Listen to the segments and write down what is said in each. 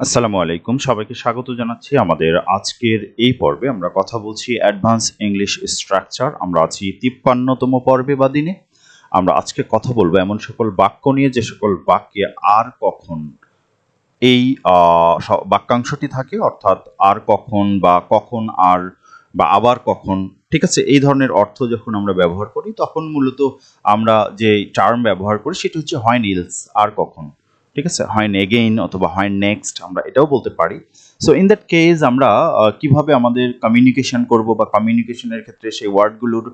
আসসালামু আলাইকুম, সবাইকে স্বাগত জানাচ্ছি আমাদের আজকের এই পর্বে। আমরা কথা বলছি অ্যাডভান্স ইংলিশ স্ট্রাকচার। আমরা আছি 53তম পর্বে বা দিনে। আমরা আজকে কথা বলবো এমন সকল বাক্য নিয়ে যে সকল বাক্যে আর কখন এই বাক্যাংশটি থাকে, অর্থাৎ আর কখন বা কখন আর বা আবার কখন, ঠিক আছে, এই ধরনের অর্থ যখন আমরা ব্যবহার করি তখন মূলত আমরা যে টার্ম ব্যবহার করি সেটি হচ্ছে হয় নিলস, আর কখন, ঠিক আছে, হয় এগেইন অথবা হয় নেক্সট, আমরা এটাও বলতে পারি। সো ইন দ্যাট কেস আমরা কিভাবে আমাদের কমিউনিকেশন করব বা কমিউনিকেশনের ক্ষেত্রে সেই ওয়ার্ডগুলোর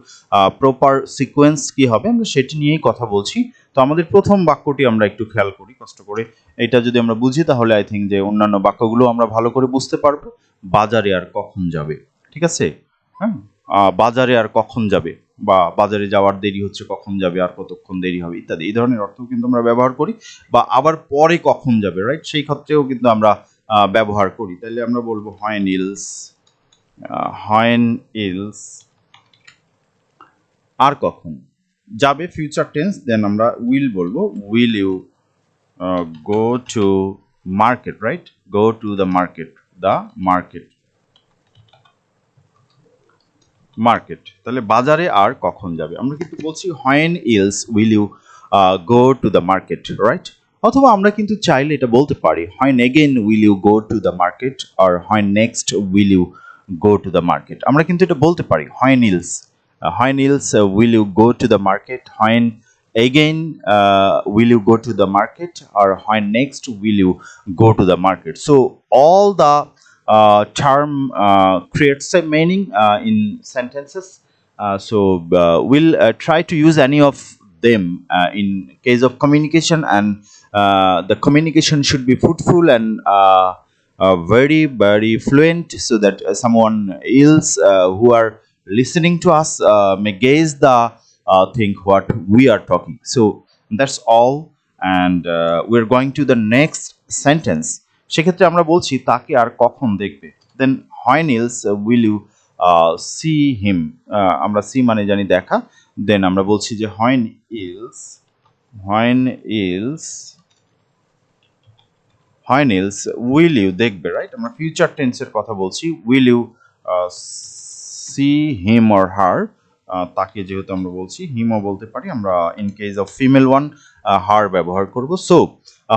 প্রপার সিকোয়েন্স কি হবে, আমরা সেটি নিয়েই কথা বলছি। তো আমাদের প্রথম বাক্যটি আমরা একটু খেয়াল করি কষ্ট করে। এটা যদি আমরা বুঝি তাহলে আই থিঙ্ক যে অন্যান্য বাক্যগুলো আমরা ভালো করে বুঝতে পারবো। বাজারে আর কখন যাবে, ঠিক আছে, হ্যাঁ, বাজারে আর কখন যাবে বা বাজারে যাওয়ার দেরি হচ্ছে, কখন যাবে, আর কতক্ষণ দেরি হবে ইত্যাদি, এই ধরনের অর্থ কিন্তু আমরা ব্যবহার করি। বা আবার পরে কখন যাবে, রাইট, সেই ক্ষেত্রেও কিন্তু আমরা ব্যবহার করি। তাহলে আমরা বলবো হয়েন ইলস, হয়েন ইলস, আর কখন যাবে, ফিউচার টেন্স, দেন আমরা উইল বলবো, will you go to market, right, go to the market, the market, market. তাহলে বাজারে আর কখন যাবে, আমরা কিন্তু বলছি when else will you go to the market, right? অথবা আমরা কিন্তু চাইলে এটা বলতে পারি when again will you go to the market or when next will you go to the market। আমরা কিন্তু এটা বলতে পারি when else will you go to the market, when again will you go to the market, or when next will you go to the market. So all the term creates a meaning in sentences. We'll try to use any of them in case of communication, and the communication should be fruitful and very fluent, so that someone else who are listening to us may gaze the think what we are talking. So that's all, and we're going to the next sentence. সেক্ষেত্রে আমরা বলছি তাকে আর কখন দেখবে, দেন when else will you see him, আমরা C মানে জানি দেখা, দেন আমরা বলছি যে when else will you দেখবে, রাইট, আমরা ফিউচার টেন্সের কথা বলছি, will you see him or her, তাকে যেহেতু আমরা বলছি, হিমও বলতে পারি আমরা, in case of female one her ব্যবহার করব। So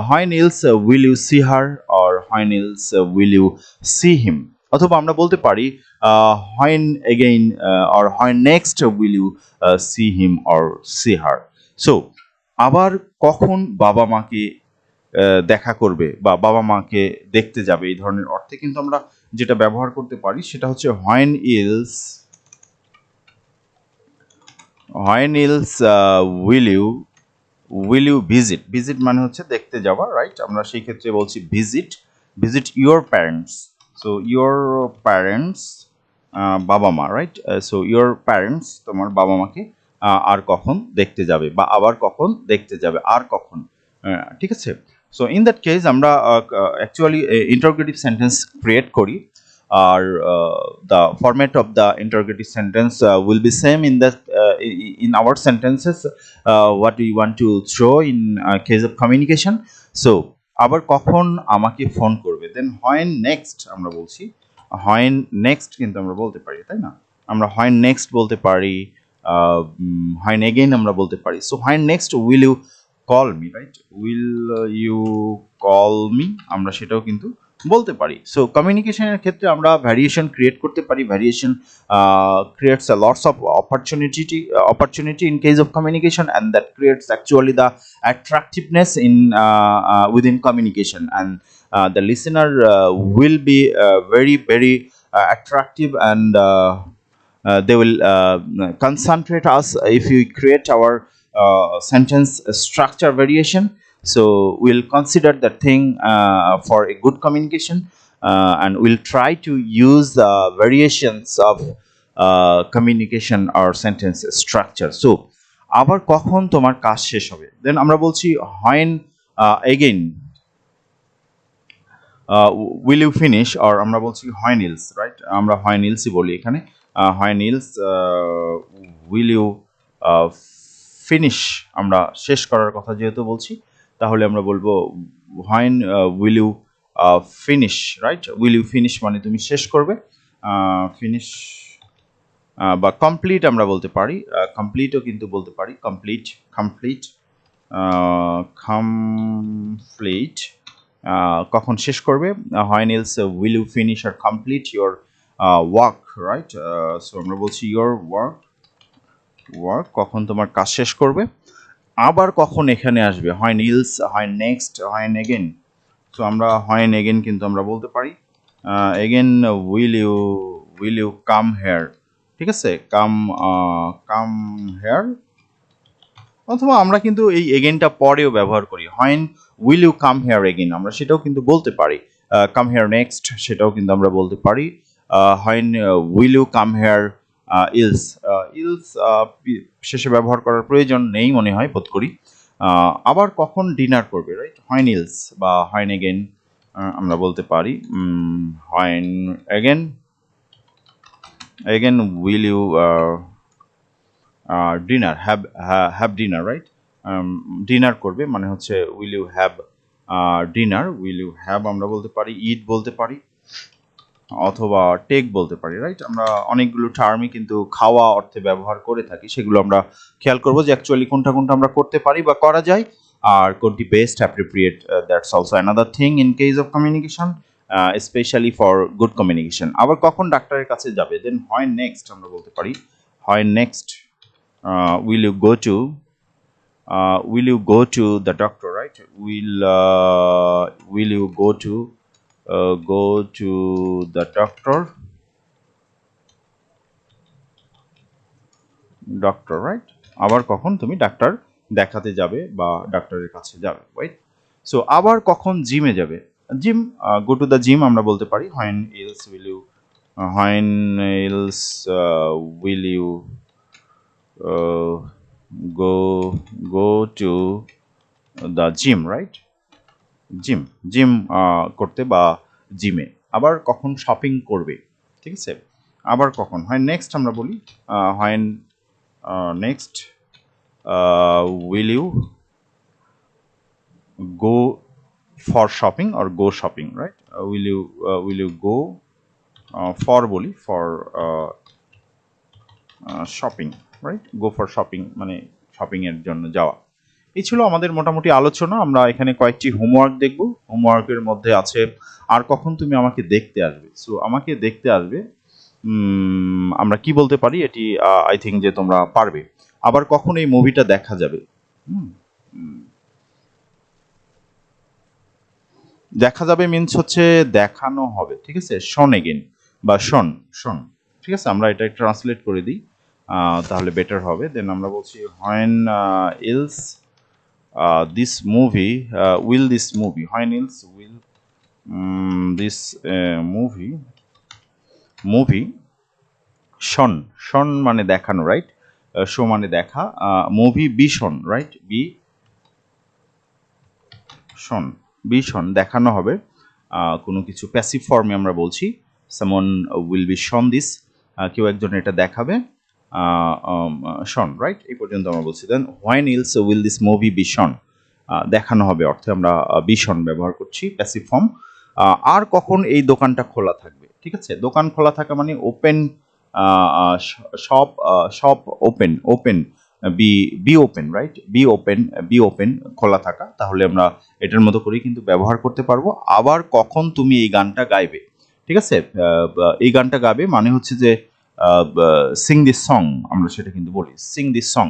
when else will you see her or when else will you see him, অথবা আমরা বলতে পারি when again or when next will you see him or see her. So আবার কখন বাবা মাকে দেখা করবে বা বাবা মাকে দেখতে যাবে, এই ধরনের অর্থে কিন্তু আমরা যেটা ব্যবহার করতে পারি সেটা হচ্ছে when else will you visit মানে হচ্ছে দেখতে যাওয়া, রাইট, আমরা সেই ক্ষেত্রে বলছি visit your parents. So your parents, বাবা মা, রাইট, সো your parents তোমার বাবা মাকে আর কখন দেখতে যাবে বা আবার কখন দেখতে যাবে, আর কখন, ঠিক আছে। সো ইন দ্যাট কেস আমরা অ্যাকচুয়ালি ইন্টারোগেটিভ সেন্টেন্স ক্রিয়েট করি, আর the format of the interrogative sentence will be same in the in our sentences what we want to throw in case of communication. So আবার কখন আমাকে phone করবে, দেন when next আমরা বলছি, when next কিন্তু আমরা বলতে পারি, তাই না, আমরা when next বলতে পারি, when again আমরা বলতে পারি। So when next will you call me, right, will you call me, আমরা সেটাও কিন্তু বলতে পারি। সো কমিউনিকেশনের ক্ষেত্রে আমরা ভ্যারিয়েশন ক্রিয়েট করতে পারি। Variation creates a lots of opportunity in case of communication, and that creates actually the attractiveness in within communication, and the listener will be very attractive, and they will concentrate us if we create our sentence structure variation. So we'll consider that thing for a good communication, and we'll try to use the variations of communication or sentence structure. So আবার কখন তোমার কাজ শেষ হবে, দেন আমরা বলছি when again will you finish, or আমরা বলছি when else, right, আমরা when else বলি এখানে, when else will you finish, আমরা শেষ করার কথা যেহেতু বলছি তাহলে আমরা বলবো when will you finish, right? Will you finish মানে তুমি শেষ করবে, ফিনিশ বা কমপ্লিট আমরা বলতে পারি, কমপ্লিটও কিন্তু বলতে পারি, কমপ্লিট, কমপ্লিট, কমপ্লিট, কখন শেষ করবে, when else will you finish আর complete your work, right? So আমরা বলছি ইউর ওয়ার্ক, কখন তোমার কাজ শেষ করবে। আবার কখন এখানে আসবে, when else, when next, when again. So আমরা হোয়েন এগেন কিন্তু আমরা বলতে পারি, again will you come here, ঠিক আছে? Come, come here. অথবা আমরা কিন্তু এই এগেনটা পরেও ব্যবহার করি, when will you come here again, আমরা সেটাও কিন্তু বলতে পারি। কাম হেয়ার নেক্সট, সেটাও কিন্তু আমরা বলতে পারি। When will you come here else, else শেষে ব্যবহার করার প্রয়োজন নেই মনে হয়, বোধ করি। আবার কখন ডিনার করবে, রাইট? হোয়েন ইলস বা হোয়েন এগেন আমরা বলতে পারি, when again, again will you dinner, have dinner, right? Dinner করবে মানে হচ্ছে will you have dinner, will you have আমরা বলতে পারি, ইট বলতে পারি, অথবা টেক বলতে পারি, রাইট? আমরা অনেকগুলো টার্মই কিন্তু খাওয়া অর্থে ব্যবহার করে থাকি, সেগুলো আমরা খেয়াল করবো যে অ্যাকচুয়ালি কোনটা কোনটা আমরা করতে পারি বা করা যায়, আর কোনটি best appropriate. That's also another thing in case of communication, specially for good communication. আবার কখন ডাক্তারের কাছে যাবে, দেন হোয়েন নেক্সট আমরা বলতে পারি, when next will you go to the doctor, right? Will you go to the doctor, right? আবার কখন তুমি ডাক্তার দেখাতে যাবে বা ডাক্তারের কাছে যাবে, রাইট? সো আবার কখন জিমে যাবে, gym, go to the gym আমরা বলতে পারি, when else will you go to the gym, right? Gym করতে বা জিমে। আবার কখন শপিং করবে, ঠিক আছে? আবার কখন, হয় নেক্সট আমরা বলি, হয় next will you go for shopping or go shopping, right? Will you go for বলি, for shopping, right? Go for shopping মানে শপিংয়ের জন্য যাওয়া। এই ছিল আমাদের মোটামুটি আলোচনা। আমরা এখানে কয়েকটি হোমওয়ার্ক দেখব। হোমওয়ার্কের মধ্যে আছে, আর কখন তুমি আমাকে দেখতে আসবে। সো আমাকে দেখতে আসবে, আমরা কি বলতে পারি, এটি আই থিঙ্ক যে তোমরা পারবে। আবার কখন এই মুভিটা দেখা যাবে, দেখা যাবে মিনস হচ্ছে দেখানো হবে, ঠিক আছে? শন এগেন বা শন, শন, ঠিক আছে? আমরা এটা ট্রান্সলেট করে দিই, তাহলে বেটার হবে। দেন আমরা বলছি when else this movie will this movie, when else will this movie শন, শন মানে দেখানো, রাইট? শো মানে দেখা, movie be Shaun, right? B Shaun, B shown দেখানো হবে। কোনো কিছু প্যাসিভ ফর্মে আমরা বলছি, সামন উইল বি শন দিস, কেউ একজন এটা দেখাবে, শন, রাইট? এই পর্যন্ত আমরা বলছি। Then when else will this movie be shown, দেখানো হবে অর্থে আমরা বিশন ব্যবহার করছি, প্যাসিভ ফর্ম। আর কখন এই দোকানটা খোলা থাকবে, ঠিক আছে? দোকান খোলা থাকা মানে open, shop open, open, be open, right? Be open খোলা থাকা, তাহলে আমরা এটার মতো করেই কিন্তু ব্যবহার করতে পারবো। আবার কখন তুমি এই গানটা গাইবে, ঠিক আছে? এই গানটা গাবে মানে হচ্ছে যে সিং দিস সং, আমরা সেটা কিন্তু বলি সিং দিস সং।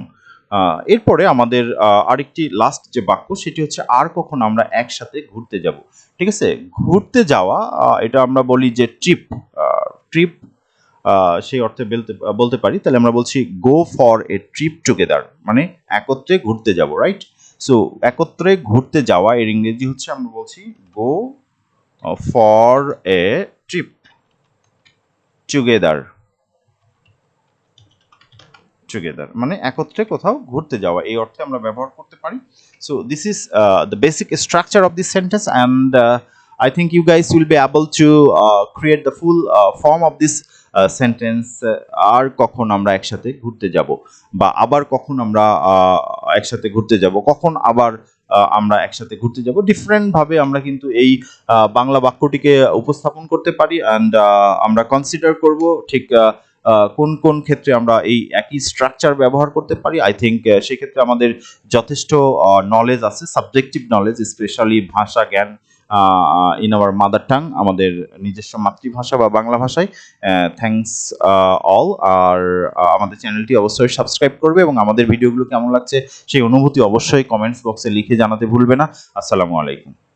এরপরে আমাদের আরেকটি লাস্ট যে বাক্য, সেটি হচ্ছে আর কখন আমরা একসাথে ঘুরতে যাব, ঠিক আছে? ঘুরতে যাওয়া, এটা আমরা বলি যে ট্রিপ, ট্রিপ সেই অর্থে বলতে পারি। তাহলে আমরা বলছি go for a trip together, মানে একত্রে ঘুরতে যাব, রাইট? সো একত্রে ঘুরতে যাওয়া এর ইংরেজি হচ্ছে আমরা বলছি go for a trip together, together মানে একত্রে কোথাও ঘুরতে যাওয়া, এই অর্থে আমরা ব্যবহার করতে পারি। So this is the basic structure of this sentence, and I think you guys will be able to create the full form of this sentence. আর কখন আমরা একসাথে ঘুরতে যাব, বা আবার কখন আমরা একসাথে ঘুরতে যাব, কখন আবার আমরা একসাথে ঘুরতে যাব। ডিফারেন্ট ভাবে আমরা কিন্তু এই বাংলা বাক্যটিকে উপস্থাপন করতে পারি অ্যান্ড আমরা কনসিডার করব ঠিক কোন কোন ক্ষেত্রে আমরা এই একই স্ট্রাকচার ব্যবহার করতে পারি। আই থিঙ্ক সেক্ষেত্রে আমাদের যথেষ্ট নলেজ আছে, সাবজেক্টিভ নলেজ, স্পেশালি ভাষা জ্ঞান ইন আওয়ার মাদার টাং, আমাদের নিজস্ব মাতৃভাষা বা বাংলা ভাষায়। Thanks all. আর আমাদের চ্যানেলটি অবশ্যই সাবস্ক্রাইব করবে এবং আমাদের ভিডিওগুলো কেমন লাগছে সেই অনুভূতি অবশ্যই কমেন্টস বক্সে লিখে জানাতে ভুলবে না। আসসালামু আলাইকুম।